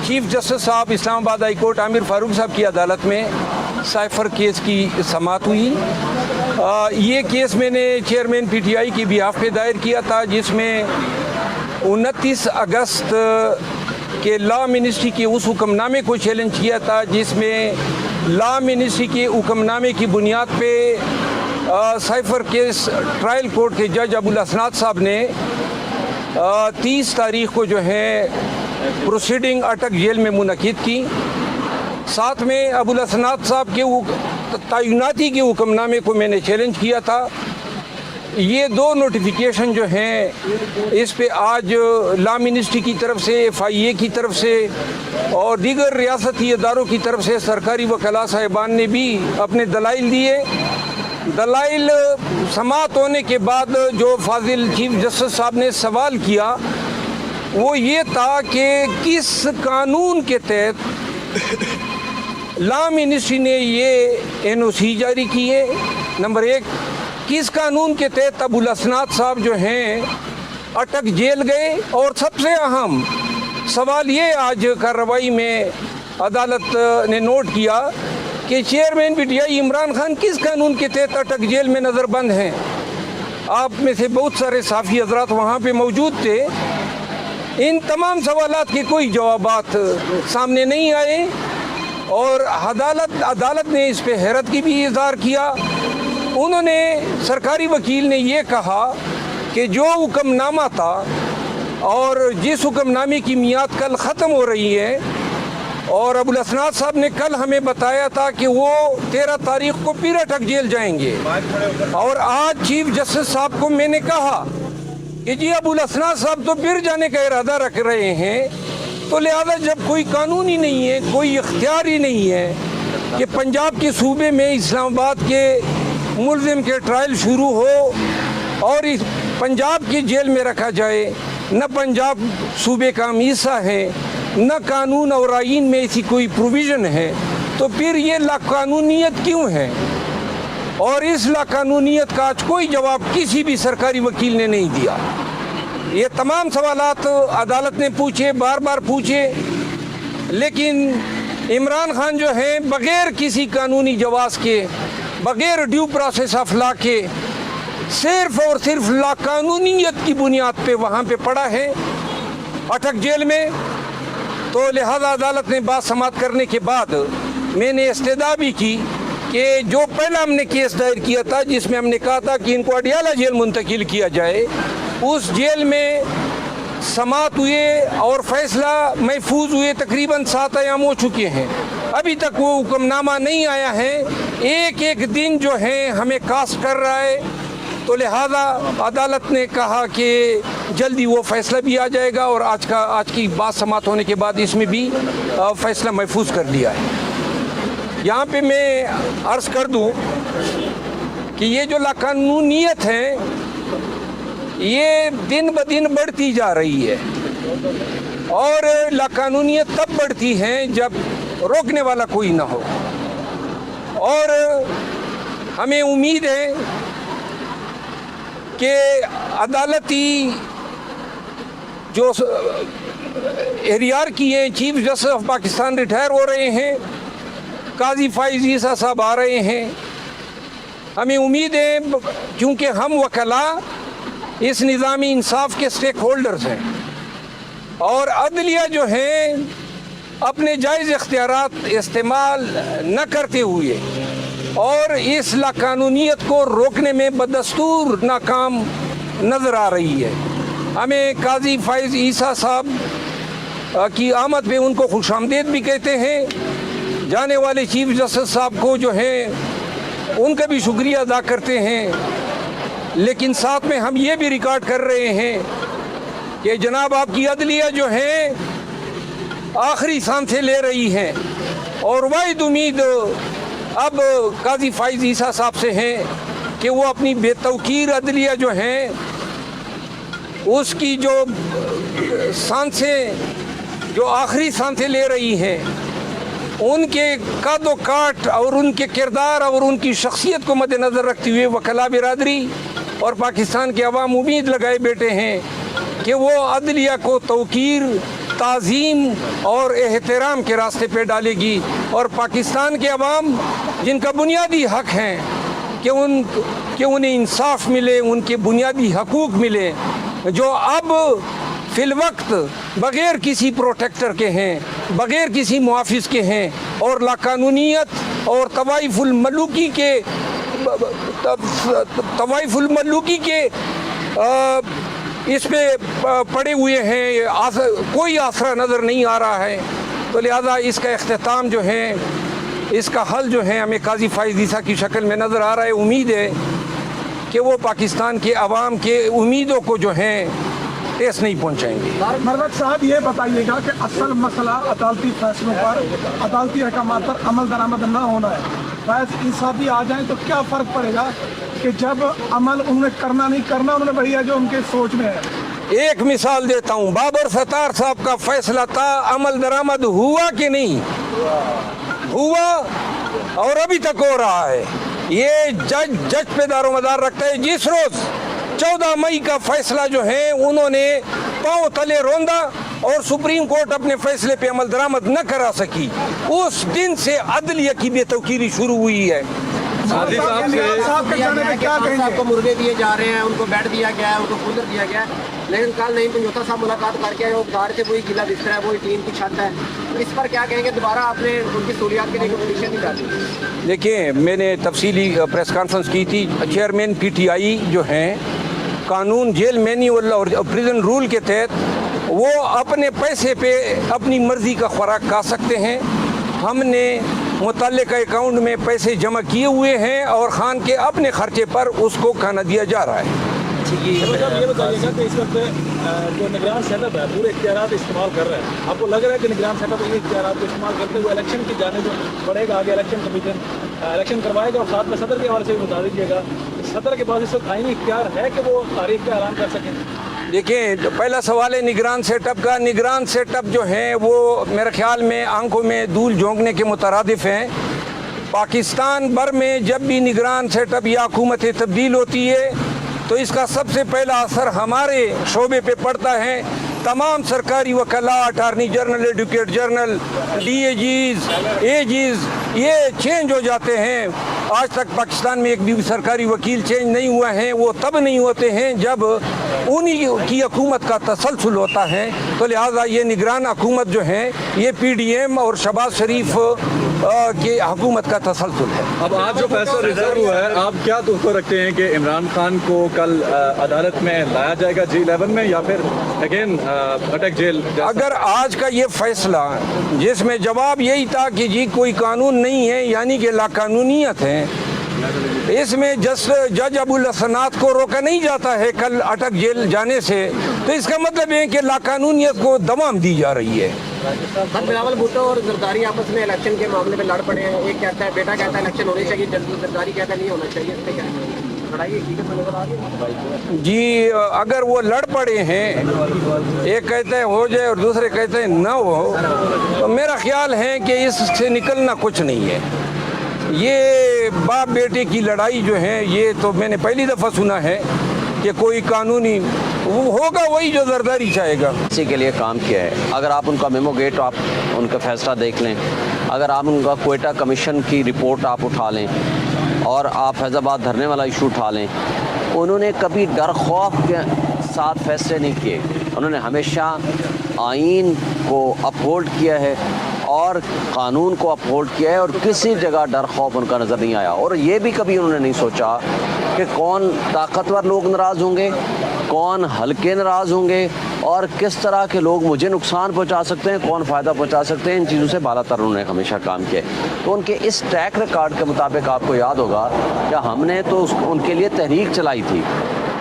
Chief justice साहब Islamabad high court Aamir Farooq साहब की अदालत में साइफर केस की समाअत हुई। ये केस मैंने चेयरमैन पीटीआई की बिहाफ पे दायर किया था, जिसमें 29 अगस्त के लॉ मिनिस्ट्री के उस हुक्मनामे को चैलेंज किया था, जिसमें लॉ मिनिस्ट्री के हुक्मनामे की बुनियाद पे साइफर केस ट्रायल कोर्ट के जज अबुल हसनात साहब ने 30 तारीख को जो है प्रोसीडिंग अटक जेल में मुनक़िद की। साथ में अबुल हसनात साहब के तैनाती के हुक्मनामे को मैंने चैलेंज किया था। ये दो नोटिफिकेशन जो हैं इस पे आज लॉ मिनिस्ट्री की तरफ से, FIA की तरफ से और दीगर रियासती इदारों की तरफ से सरकारी वकला साहिबान ने भी अपने दलाइल दिए। दलाइल समाअत होने के बाद जो फाजिल चीफ जस्टिस साहब ने सवाल किया वो ये था कि किस कानून के तहत लॉ मिनिस्ट्री ने ये NOC जारी की है। नंबर एक, किस कानून के तहत अबुल हसनात साहब जो हैं अटक जेल गए, और सबसे अहम सवाल ये आज कार्रवाई में अदालत ने नोट किया कि चेयरमैन पीटीआई इमरान खान किस कानून के तहत अटक जेल में नज़रबंद हैं। आप में से बहुत सारे साफ़ी हजरात वहाँ पे मौजूद थे। इन तमाम सवालात के कोई जवाबात सामने नहीं आए और अदालत ने इस पे हैरत की भी इज़हार किया। उन्होंने, सरकारी वकील ने ये कहा कि जो हुक्मनामा था और जिस हुक्मनामे की मियाद कल ख़त्म हो रही है, और अबुल हसनात साहब ने कल हमें बताया था कि वो 13 तारीख को फिर अटक जेल जाएंगे, और आज चीफ जस्टिस साहब को मैंने कहा कि जी अबुल हसनात साहब तो फिर जाने का इरादा रख रहे हैं, तो लिहाजा जब कोई कानून ही नहीं है, कोई इख्तियार ही नहीं है कि पंजाब के सूबे में इस्लामाबाद के मुलजिम के ट्रायल शुरू हो और इस पंजाब की जेल में रखा जाए, न पंजाब सूबे का हिस्सा है, न कानून और आइन में ऐसी कोई प्रोविज़न है, तो फिर ये लाकानूनियत क्यों है? और इस लाकानूनियत का आज कोई जवाब किसी भी सरकारी वकील ने नहीं दिया। ये तमाम सवालात अदालत ने पूछे, बार बार पूछे, लेकिन इमरान खान जो है बग़ैर किसी कानूनी जवाज़ के, बग़ैर ड्यू प्रोसेस ऑफ लॉ के, सिर्फ़ और सिर्फ लाकानूनियत की बुनियाद पे वहाँ पे पड़ा है अटक जेल में। तो लिहाजा अदालत ने बात समाअत करने के बाद मैंने इस्तदा भी की कि जो पहला हमने केस दायर किया था, जिसमें हमने कहा था कि इनको अडियाला जेल मुंतकिल किया जाए, उस जेल में समाअत हुए और फैसला महफूज हुए तकरीबन 7 अयाम हो चुके हैं। अभी तक वो हुक्मनामा नहीं आया है। एक एक दिन जो है हमें कास्ट कर रहा है। तो लिहाजा अदालत ने कहा कि जल्दी वो फैसला भी आ जाएगा, और आज की बात समाअत होने के बाद इसमें भी फैसला महफूज कर लिया है। यहाँ पे मैं अर्ज़ कर दूँ कि ये जो लाकानूनियत है ये दिन ब दिन बढ़ती जा रही है, और लाकानूनियत तब बढ़ती है जब रोकने वाला कोई ना हो। और हमें उम्मीद है कि अदालती जो एहरियार किए chief justice of Pakistan retire हो रहे हैं, काजी फाइज ईसा साहब आ रहे हैं। हमें उम्मीद है, क्योंकि हम वकला इस निज़ामी इंसाफ के स्टेक होल्डर्स हैं, और अदलिया जो है अपने जायज़ इख्तियारात इस्तेमाल न करते हुए और इस लाकानूनियत को रोकने में बदस्तूर नाकाम नज़र आ रही है। हमें काजी फाइज ईसा साहब की आमद पे उनको खुशामदीद भी कहते हैं। जाने वाले चीफ जस्टिस साहब को जो है उनका भी शुक्रिया अदा करते हैं, लेकिन साथ में हम ये भी रिकॉर्ड कर रहे हैं कि जनाब आपकी अदलिया जो है आखिरी सांसें ले रही हैं, और वाहिद उम्मीद अब काजी फाइज ईसा साहब से हैं कि वो अपनी बेतौकीर अदलिया जो हैं उसकी जो सांसें, जो आखिरी सांसें ले रही हैं, उनके कद व काट और उनके किरदार और उनकी शख्सियत को मद्देनज़र रखते हुए वकला बिरादरी और पाकिस्तान के अवाम उम्मीद लगाए बैठे हैं کہ وہ عدلیہ کو توقیر، تعظیم اور احترام کے راستے پہ ڈالے گی، اور پاکستان کے عوام جن کا بنیادی حق ہے کہ انہیں انصاف ملے، ان کے بنیادی حقوق ملے، جو اب فی الوقت بغیر کسی پروٹیکٹر کے ہیں، بغیر کسی محافظ کے ہیں، اور لاقانونیت اور طوائف الملوکی کے اس پہ پڑے ہوئے ہیں، کوئی آسرا نظر نہیں آ رہا ہے۔ تو لہذا اس کا اختتام جو ہے، اس کا حل جو ہے ہمیں قاضی فائز عیسیٰ کی شکل میں نظر آ رہا ہے۔ امید ہے کہ وہ پاکستان کے عوام کے امیدوں کو جو ہیں ٹیس نہیں پہنچائیں گے۔ مربت صاحب یہ بتائیے گا کہ اصل مسئلہ عدالتی فیصلوں پر، عدالتی احکامات پر عمل درآمد نہ ہونا ہے۔ فیض عیسیٰ بھی آ جائیں تو کیا فرق پڑے گا کہ جب عمل انہوں نے کرنا نہیں کرنا، انہوں نے وہی ہے جو ان کے سوچ میں ہے۔ ایک مثال دیتا ہوں، بابر ستار صاحب کا فیصلہ تھا، عمل درآمد ہوا کہ نہیں ہوا، اور ابھی تک ہو رہا ہے۔ یہ جج پہ دار و مدار رکھتا ہے۔ جس روز 14 مئی کا فیصلہ جو ہے انہوں نے پاؤں تلے روندا اور سپریم کورٹ اپنے فیصلے پہ عمل درآمد نہ کرا سکی، اس دن سے عدلیہ کی بے توقیری شروع ہوئی ہے۔ صاحب کو مرغے دیے جا رہے ہیں، ان کو بیڈ دیا گیا ہے، ان کو کولر دیا گیا ہے، لیکن کل نہیں پنجوتا صاحب ملاقات کر کے آئے، وہ بتا رہے تھے وہی گیلا بستر ہے، وہی ٹین کی چھت ہے۔ اس پر کیا کہیں گے؟ دوبارہ آپ نے ان کی سہولیات کے لیے پٹیشن نہیں ڈالی؟ دیکھیں، میں نے تفصیلی پریس کانفرنس کی تھی۔ چیئرمین پی ٹی آئی جو ہیں، قانون جیل مینیول اور پریزن رول کے تحت وہ اپنے پیسے پہ اپنی مرضی کا خوراک کھا سکتے ہیں۔ ہم نے متعلقہ اکاؤنٹ میں پیسے جمع کیے ہوئے ہیں اور خان کے اپنے خرچے پر اس کو کھانا دیا جا رہا ہے۔ یہ بتائیے گا کہ اس وقت جو نگران سیٹ اپ ہے پورے اختیارات استعمال کر رہے ہیں، آپ کو لگ رہا ہے کہ نگران سیٹ اپ یہ اختیارات کو استعمال کرتے ہوئے الیکشن کی جانب بڑھے گا؟ آگے الیکشن کمیشن الیکشن کروائے گا، اور ساتھ میں صدر کے حوالے سے بھی بتا دیجیے گا صدر کے پاس اس وقت آئینی اختیار ہے کہ وہ تاریخ کا اعلان کر سکیں؟ دیکھیں، پہلا سوال ہے نگران سیٹ اپ کا۔ نگران سیٹ اپ جو ہیں وہ میرے خیال میں آنکھوں میں دھول جھونکنے کے مترادف ہیں۔ پاکستان بھر میں جب بھی نگران سیٹ اپ یا حکومتیں تبدیل ہوتی ہے تو اس کا سب سے پہلا اثر ہمارے شعبے پہ پڑتا ہے۔ تمام سرکاری وکلاء، attorney general, advocate general, D A Gs یہ چینج ہو جاتے ہیں۔ آج تک پاکستان میں ایک بھی سرکاری وکیل چینج نہیں ہوا ہے۔ وہ تب نہیں ہوتے ہیں جب انہی کی حکومت کا تسلسل ہوتا ہے۔ تو لہٰذا یہ نگران حکومت جو ہے یہ پی ڈی ایم اور شہباز شریف کی حکومت کا تسلسل ہے۔ اب آج جو فیصلہ ریزرو ہوا ہے، آپ کیا توقع رکھتے ہیں کہ عمران خان کو کل عدالت میں لایا جائے گا G11 میں، یا پھر اگین اٹیک جیل؟ اگر آج کا یہ فیصلہ جس میں جواب یہی تھا کہ جی کوئی قانون نہیں ہے، یعنی کہ لاقانونیت ہے، اس میں جج ابو الحسنات کو روکا نہیں جاتا ہے کل اٹک جیل جانے سے، تو اس کا مطلب ہے کہ لاقانونیت کو دوام دی جا رہی ہے۔ بلاول بھٹو اور زرداری آپس میں الیکشن کے معاملے میں لڑ پڑے ہیں۔ ایک کہتا ہے، بیٹا کہتا ہے الیکشن ہونے چاہیے جلدی، زرداری کہتا ہے نہیں ہونا چاہیے۔ اس پہ کیا لڑائی حقیقت میں نظر آ رہی ہے؟ جی، اگر وہ لڑ پڑے ہیں، ایک کہتا ہے ہو جائے اور دوسرے کہتے ہیں نہ ہو، تو میرا خیال ہے کہ اس سے نکلنا کچھ نہیں ہے۔ یہ باپ بیٹے کی لڑائی جو ہے، یہ تو میں نے پہلی دفعہ سنا ہے کہ کوئی قانونی ہوگا وہی جو زرداری چاہے گا۔ اسی کے لیے کام کیا ہے۔ اگر آپ ان کا میمو گیٹ آپ ان کا فیصلہ دیکھ لیں، اگر آپ ان کا کوئٹہ کمیشن کی رپورٹ آپ اٹھا لیں، اور آپ فیض آباد دھرنے والا ایشو اٹھا لیں، انہوں نے کبھی ڈر خوف کے ساتھ فیصلے نہیں کیے۔ انہوں نے ہمیشہ آئین کو اپہولڈ کیا ہے اور قانون کو اپہولڈ کیا ہے، اور کسی جگہ ڈر خوف ان کا نظر نہیں آیا۔ اور یہ بھی کبھی انہوں نے نہیں سوچا کہ کون طاقتور لوگ ناراض ہوں گے، کون ہلکے ناراض ہوں گے، اور کس طرح کے لوگ مجھے نقصان پہنچا سکتے ہیں، کون فائدہ پہنچا سکتے ہیں۔ ان چیزوں سے بالا تر انہوں نے ہمیشہ کام کیا ہے۔ تو ان کے اس ٹریک ریکارڈ کے مطابق آپ کو یاد ہوگا کہ ہم نے تو ان کے لیے تحریک چلائی تھی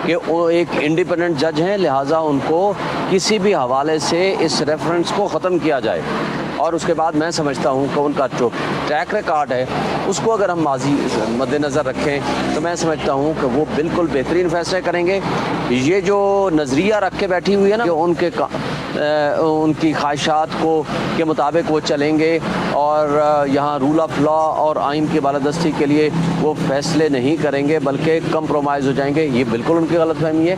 کہ وہ ایک انڈیپینڈنٹ جج ہیں، لہٰذا ان کو کسی بھی حوالے سے اس ریفرنس کو ختم کیا جائے۔ اور اس کے بعد میں سمجھتا ہوں کہ ان کا جو ٹریک ریکارڈ ہے اس کو اگر ہم ماضی مد نظر رکھیں تو میں سمجھتا ہوں کہ وہ بالکل بہترین فیصلے کریں گے۔ یہ جو نظریہ رکھ کے بیٹھی ہوئی ہے نا کہ ان کی خواہشات کے مطابق وہ چلیں گے، اور یہاں رول آف لا اور آئین کی بالادستی کے لیے وہ فیصلے نہیں کریں گے بلکہ کمپرومائز ہو جائیں گے، یہ بالکل ان کی غلط فہمی ہے۔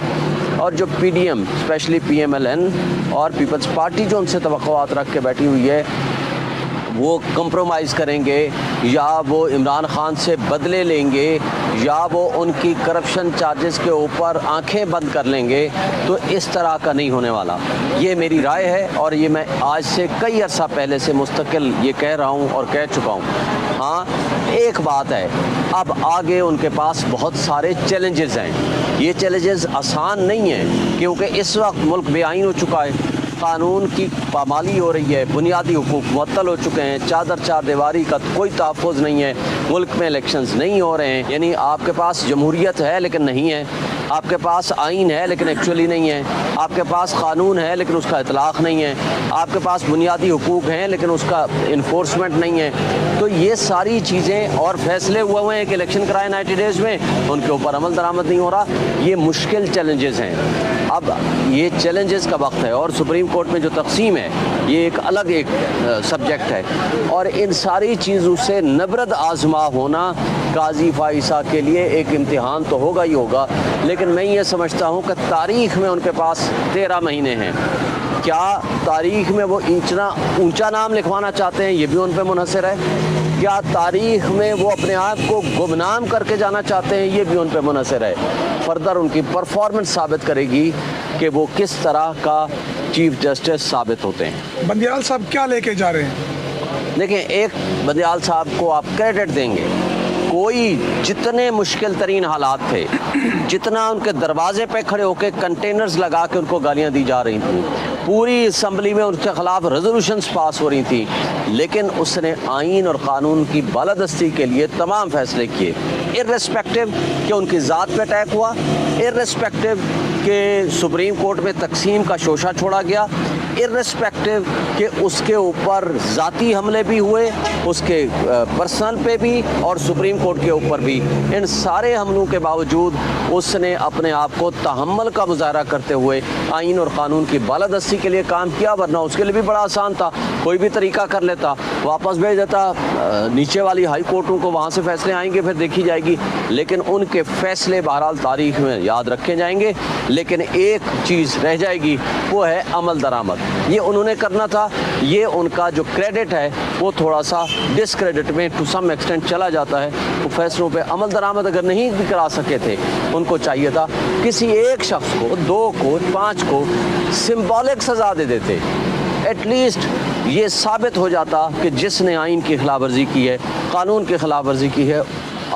और जो PDM स्पेशली PMLN और पीपल्स पार्टी जो उनसे तवक्कुआत रख के बैठी हुई है वो कंप्रोमाइज़ करेंगे या वो इमरान खान से बदले लेंगे या वो उनकी करप्शन चार्जेस के ऊपर आंखें बंद कर लेंगे, तो इस तरह का नहीं होने वाला। ये मेरी राय है और ये मैं आज से कई अरसा पहले से मुस्तकिल ये कह रहा हूँ और कह चुका हूँ। हाँ, एक बात है, अब आगे उनके पास बहुत सारे चैलेंजेस हैं। ये चैलेंजेस आसान नहीं हैं क्योंकि इस वक्त मुल्क बेआइन हो चुका है, कानून की पामाली हो रही है, बुनियादी हुकूक मुअत्तल हो चुके हैं, चादर चार दीवारी का कोई तहफ़्फ़ुज़ नहीं है, मुल्क में इलेक्शंस नहीं हो रहे हैं। यानी आपके पास जमहूरियत है लेकिन नहीं है, आपके पास आइन है लेकिन एक्चुअली नहीं है, आपके पास कानून है लेकिन उसका इतलाक़ नहीं है, आपके पास बुनियादी हुकूक हैं लेकिन उसका इन्फोर्समेंट नहीं है। तो ये सारी चीज़ें और फैसले हुए हैं कि इलेक्शन कराए 90 डेज़ में, उनके ऊपर अमल दरामद नहीं हो रहा। ये मुश्किल चैलेंजेस हैं। अब ये चैलेंजेस का वक्त है और सुप्रीम कोर्ट में जो तकसीम है ये एक अलग एक सब्जेक्ट है और इन सारी चीज़ों से नबरद आज़मा होना काजी फ़ाइसा के लिए एक इम्तिहान तो होगा ही होगा। लेकिन मैं ये समझता हूँ कि तारीख़ में उनके पास 13 महीने हैं। क्या तारीख़ में वो इतना ऊंचा नाम लिखवाना चाहते हैं, ये भी उन पर मुनहसर है। क्या तारीख़ में वो अपने आप को गुमनाम करके जाना चाहते हैं, ये भी उन पर मुनहसर है। फर्दर उनकी परफॉर्मेंस साबित करेगी कि वो किस तरह का चीफ जस्टिस साबित होते हैं। बंदियाल साहब क्या लेके जा रहे हैं? देखें, एक बंदियाल साहब को आप क्रेडिट देंगे, कोई जितने मुश्किल तरीन हालात थे, जितना उनके दरवाजे पे खड़े होकर कंटेनर्स लगा के उनको गालियां दी जा रही थी, पूरी असम्बली में उनके ख़िलाफ़ रेजोल्यूशंस पास हो रही थी, लेकिन उसने आइन और क़ानून की बालादस्ती के लिए तमाम फ़ैसले किए, इर्रेस्पेक्टिव कि उनकी ज़ात पे अटैक हुआ, इर्रेस्पेक्टिव कि सुप्रीम कोर्ट में तकसीम का शोशा छोड़ा गया, इर्रेस्पेक्टिव कि उसके ऊपर ज़ाती हमले भी हुए, उसके पर्सनल पे भी और सुप्रीम कोर्ट के ऊपर भी। इन सारे हमलों के बावजूद उसने अपने आप को तहम्मुल का मुजाहरा करते हुए आइन और क़ानून की बालादस्ती के लिए काम किया, वरना उसके लिए भी बड़ा आसान था, कोई भी तरीका कर लेता, वापस भेज देता नीचे वाली हाई कोर्टों को, वहाँ से फैसले आएंगे फिर देखी जाएगी। लेकिन उनके फैसले बहरहाल तारीख़ में याद रखे जाएंगे। लेकिन एक चीज़ रह जाएगी, वो है अमल दरामद। ये उन्होंने करना था, ये उनका जो क्रेडिट है वो थोड़ा सा डिसक्रेडिट में टू सम एक्सटेंट चला जाता है। वो फैसलों पे अमल दरामद अगर नहीं भी करा सके थे, उनको चाहिए था किसी एक शख्स को, 2 को, 5 को सिंबॉलिक सज़ा दे देते। एटलीस्ट ये साबित हो जाता कि जिसने आइन की खिलाफ वर्जी की है, कानून की खिलाफ वर्जी की है,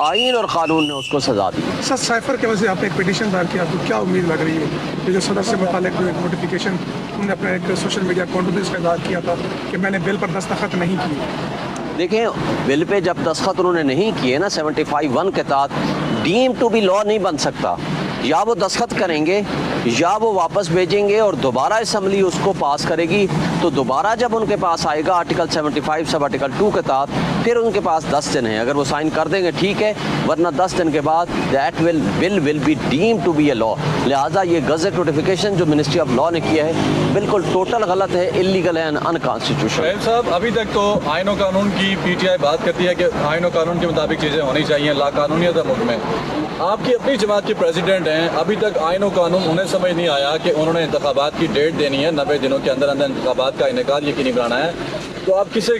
आइन और कानून ने उसको सजा दी। सर, साइफर के वजह से आपने एक पिटीशन दायर किया, आपको क्या उम्मीद लग रही है? ये जो सदर से मुतालिक जो एक नोटिफिकेशन उन्होंने अपने एक सोशल मीडिया अकाउंट पर इसका दायर किया था कि मैंने बिल पर दस्तखत नहीं किए। देखें, बिल पे जब दस्तखत उन्होंने नहीं किए ना 75(1) के तहत डीम टू बी लॉ नहीं बन सकता। या वो दस्तखत करेंगे या वो वापस भेजेंगे और दोबारा असम्बली उसको पास करेगी, तो दोबारा जब उनके पास आएगा आर्टिकल 75 सब आर्टिकल 2 के तहत, फिर उनके पास 10 दिन है। अगर वो साइन कर देंगे ठीक है, वरना 10 दिन के बाद that bill will be deem to be a law. लिहाजा ये गज़ट नोटिफिकेशन जो मिनिस्ट्री ऑफ लॉ ने किया है बिल्कुल टोटल गलत है, इलीगल है, अनकॉन्स्टिट्यूशनल। साहब, अभी तक तो आइन और कानून की PTI बात करती है कि आइन और कानून के मुताबिक चीज़ें होनी चाहिए, लाकानूनियत है मुल्क में। आपकी अपनी जमात के प्रेसिडेंट हैं, अभी तक आइन और कानून उन्हें समझ नहीं आया कि उन्होंने इंतखाबात की डेट देनी है, 90 दिनों के अंदर अंदर इंतखाबात का इनेकाद यकीनी बनाना है, तो आप किसे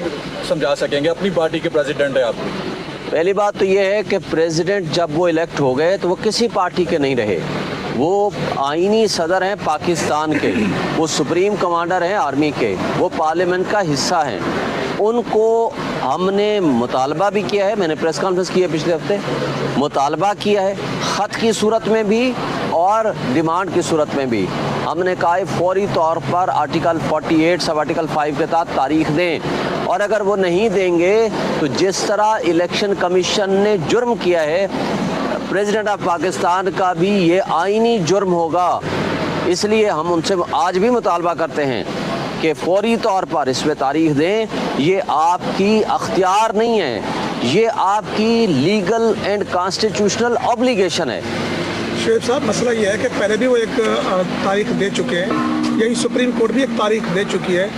समझा सकेंगे? अपनी पार्टी के प्रेसिडेंट है आप। पहली बात तो ये है कि प्रेसिडेंट जब वो इलेक्ट हो गए तो वो किसी पार्टी के नहीं रहे, वो आइनी सदर हैं पाकिस्तान के, वो सुप्रीम कमांडर हैं आर्मी के, वो पार्लियामेंट का हिस्सा हैं। उनको हमने मुतालबा भी किया है, मैंने प्रेस कॉन्फ्रेंस की है पिछले हफ्ते, मुतालबा किया है ख़त की सूरत में भी और डिमांड की सूरत में भी। हमने कहा है फौरी तौर पर आर्टिकल 48 सब आर्टिकल 5 के तहत तारीख दें, और अगर वो नहीं देंगे तो जिस तरह इलेक्शन कमीशन ने जुर्म किया है, प्रेसिडेंट ऑफ पाकिस्तान का भी ये आइनी जुर्म होगा। इसलिए हम उनसे आज भी मुतालबा करते हैं कि फौरी तौर पर इस पर तारीख दें। ये आपकी अख्तियार नहीं है, ये आपकी लीगल एंड कॉन्स्टिट्यूशनल ऑब्लिगेशन है। शुएब साहब, मसला ये है कि पहले भी वो एक तारीख दे चुके हैं, यही सुप्रीम कोर्ट भी एक तारीख दे चुकी है,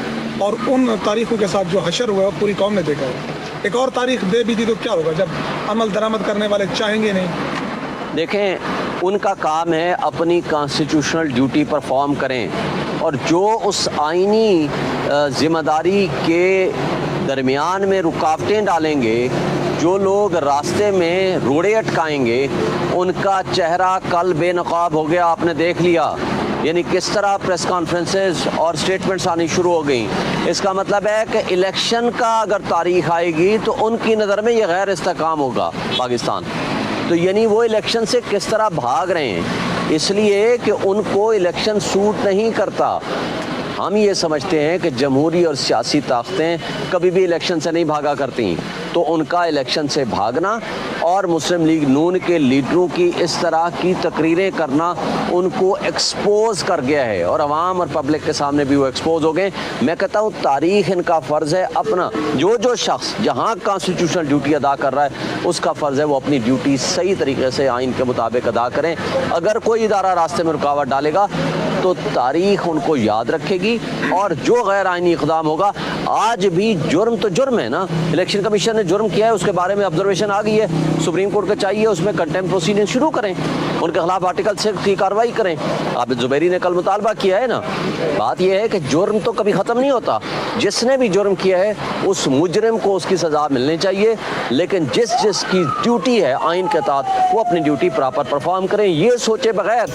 और उन तारीखों के साथ जो हशर हुआ है पूरी कौम ने देखा है। एक और तारीख दे भी दी तो क्या होगा जब अमल दरामद करने वाले चाहेंगे नहीं? देखें, ان کا کام ہے اپنی کانسٹیٹیوشنل ڈیوٹی پرفارم کریں، اور جو اس آئینی ذمہ داری کے درمیان میں رکاوٹیں ڈالیں گے، جو لوگ راستے میں روڑے اٹکائیں گے، ان کا چہرہ کل بے نقاب ہو گیا، آپ نے دیکھ لیا۔ یعنی کس طرح پریس کانفرنسز اور سٹیٹمنٹس آنی شروع ہو گئیں۔ اس کا مطلب ہے کہ الیکشن کا اگر تاریخ آئے گی تو ان کی نظر میں یہ غیر استحکام ہوگا پاکستان۔ تو یعنی وہ الیکشن سے کس طرح بھاگ رہے ہیں، اس لیے کہ ان کو الیکشن سوٹ نہیں کرتا۔ ہم یہ سمجھتے ہیں کہ جمہوری اور سیاسی طاقتیں کبھی بھی الیکشن سے نہیں بھاگا کرتی، تو ان کا الیکشن سے بھاگنا اور مسلم لیگ نون کے لیڈروں کی اس طرح کی تقریریں کرنا ان کو ایکسپوز کر گیا ہے، اور عوام اور پبلک کے سامنے بھی وہ ایکسپوز ہو گئے۔ میں کہتا ہوں تاریخ ان کا فرض ہے اپنا، جو شخص جہاں کانسٹیٹیوشنل ڈیوٹی ادا کر رہا ہے اس کا فرض ہے وہ اپنی ڈیوٹی صحیح طریقے سے آئین کے مطابق ادا کریں۔ اگر کوئی ادارہ راستے میں رکاوٹ ڈالے گا تو تاریخ ان کو یاد رکھے گی، اور جو غیر آئینی اقدام ہوگا، آج بھی جرم تو جرم ہے نا، الیکشن کمیشن نے جرم کیا ہے، اس کے بارے میں آبزرویشن آ گئی ہے، سپریم کورٹ کا چاہیے اس میں کنٹمپٹ پروسیڈنگ شروع کریں، ان کے خلاف آرٹیکل 6 کی کارروائی کریں۔ عابد زبیری نے کل مطالبہ کیا ہے نا۔ بات یہ ہے کہ جرم تو کبھی ختم نہیں ہوتا، جس نے بھی جرم کیا ہے اس مجرم کو اس کی سزا ملنی چاہیے، لیکن جس کی ڈیوٹی ہے آئین کے تحت وہ اپنی ڈیوٹی پراپر پرفارم کریں، یہ سوچے بغیر۔